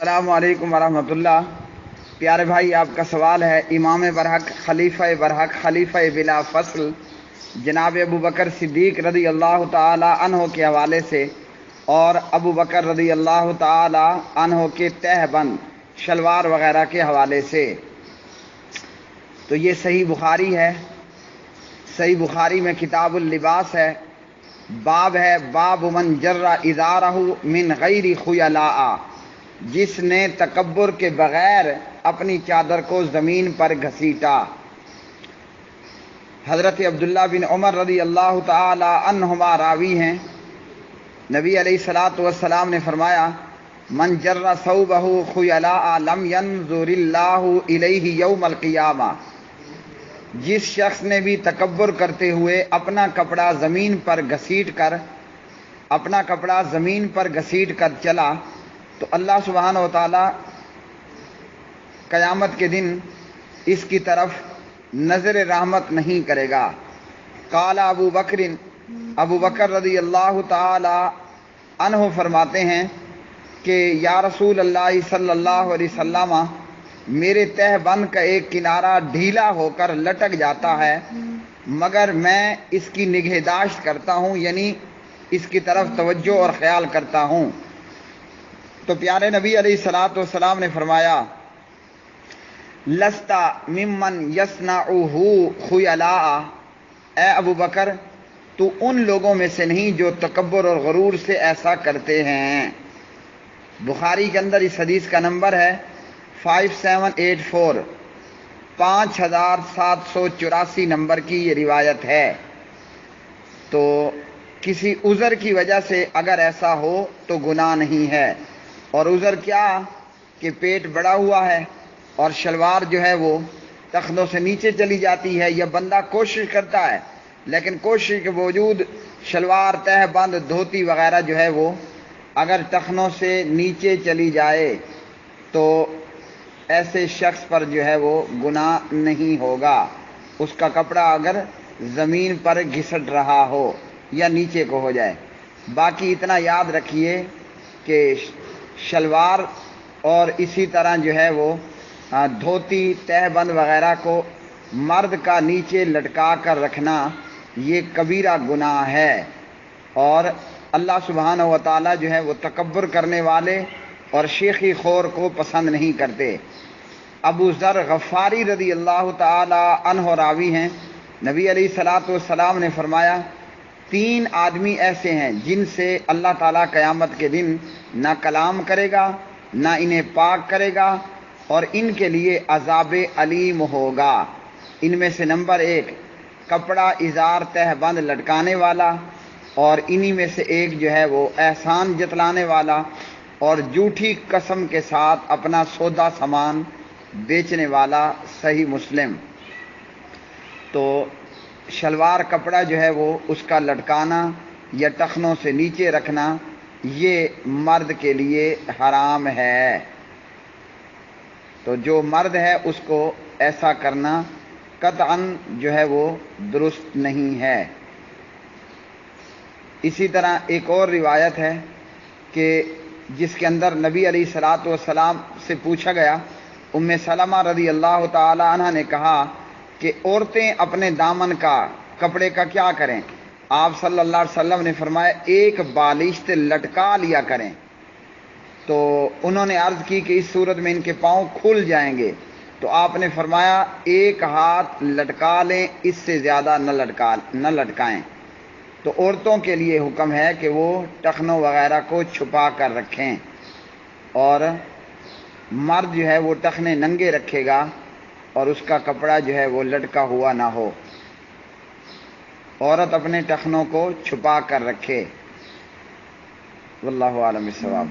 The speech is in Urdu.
السلام علیکم ورحمۃ اللہ۔ پیارے بھائی، آپ کا سوال ہے امام برحق خلیفہ بلا فصل جناب ابو بکر صدیق رضی اللہ تعالی عنہ کے حوالے سے اور ابو بکر رضی اللہ تعالی عنہ کے تہ بند شلوار وغیرہ کے حوالے سے۔ تو یہ صحیح بخاری ہے۔ صحیح بخاری میں کتاب اللباس ہے، باب ہے باب من جر ازارہ من غیر خیلاء، جس نے تکبر کے بغیر اپنی چادر کو زمین پر گھسیٹا۔ حضرت عبداللہ بن عمر رضی اللہ تعالی عنہما راوی ہیں، نبی علیہ الصلوۃ والسلام نے فرمایا من جر ثوبہ خیلاء لم ینظر اللہ الیہ یوم القیامہ، جس شخص نے بھی تکبر کرتے ہوئے اپنا کپڑا زمین پر گھسیٹ کر چلا تو اللہ سبحانہ و تعالی قیامت کے دن اس کی طرف نظر رحمت نہیں کرے گا۔ قال ابو بکر رضی اللہ تعالی عنہ فرماتے ہیں کہ یا رسول اللہ صلی اللہ علیہ وسلم، میرے تہ بند کا ایک کنارہ ڈھیلا ہو کر لٹک جاتا ہے، مگر میں اس کی نگہداشت کرتا ہوں، یعنی اس کی طرف توجہ اور خیال کرتا ہوں۔ تو پیارے نبی علیہ الصلوۃ والسلام نے فرمایا لستا ممن یصنعہ خیلاء، اے ابو بکر تو ان لوگوں میں سے نہیں جو تکبر اور غرور سے ایسا کرتے ہیں۔ بخاری کے اندر اس حدیث کا نمبر ہے 5784، 5784 نمبر کی یہ روایت ہے۔ تو کسی عذر کی وجہ سے اگر ایسا ہو تو گناہ نہیں ہے۔ اور عذر کیا کہ پیٹ بڑا ہوا ہے اور شلوار جو ہے وہ ٹخنوں سے نیچے چلی جاتی ہے، یا بندہ کوشش کرتا ہے لیکن کوشش کے باوجود شلوار تہ بند دھوتی وغیرہ جو ہے وہ اگر ٹخنوں سے نیچے چلی جائے تو ایسے شخص پر جو ہے وہ گناہ نہیں ہوگا، اس کا کپڑا اگر زمین پر گھسٹ رہا ہو یا نیچے کو ہو جائے۔ باقی اتنا یاد رکھیے کہ شلوار اور اسی طرح جو ہے وہ دھوتی تہ بند وغیرہ کو مرد کا نیچے لٹکا کر رکھنا یہ کبیرہ گناہ ہے، اور اللہ سبحانہ و تعالیٰ جو ہے وہ تکبر کرنے والے اور شیخی خور کو پسند نہیں کرتے۔ ابو ذر غفاری رضی اللہ تعالی عنہ راوی ہیں، نبی علیہ الصلوۃ والسلام نے فرمایا 3 آدمی ایسے ہیں جن سے اللہ تعالیٰ قیامت کے دن نہ کلام کرے گا نہ انہیں پاک کرے گا اور ان کے لیے عذاب علیم ہوگا۔ ان میں سے نمبر 1 کپڑا ازار تہ بند لٹکانے والا، اور انہی میں سے ایک جو ہے وہ احسان جتلانے والا اور جھوٹی قسم کے ساتھ اپنا سودا سامان بیچنے والا۔ صحیح مسلم۔ تو شلوار کپڑا جو ہے وہ اس کا لٹکانا یا ٹخنوں سے نیچے رکھنا یہ مرد کے لیے حرام ہے۔ تو جو مرد ہے اس کو ایسا کرنا قطعاً جو ہے وہ درست نہیں ہے۔ اسی طرح ایک اور روایت ہے کہ جس کے اندر نبی علیہ الصلوۃ والسلام سے پوچھا گیا، ام سلمہ رضی اللہ تعالی عنہ نے کہا کہ عورتیں اپنے دامن کا کپڑے کا کیا کریں؟ آپ صلی اللہ علیہ وسلم نے فرمایا ایک بالشت لٹکا لیا کریں۔ تو انہوں نے عرض کی کہ اس صورت میں ان کے پاؤں کھل جائیں گے، تو آپ نے فرمایا ایک ہاتھ لٹکا لیں، اس سے زیادہ نہ لٹکائیں۔ تو عورتوں کے لیے حکم ہے کہ وہ ٹخنوں وغیرہ کو چھپا کر رکھیں، اور مرد جو ہے وہ ٹخنے ننگے رکھے گا اور اس کا کپڑا جو ہے وہ لٹکا ہوا نہ ہو۔ عورت اپنے ٹخنوں کو چھپا کر رکھے۔ واللہ اعلم بالصواب۔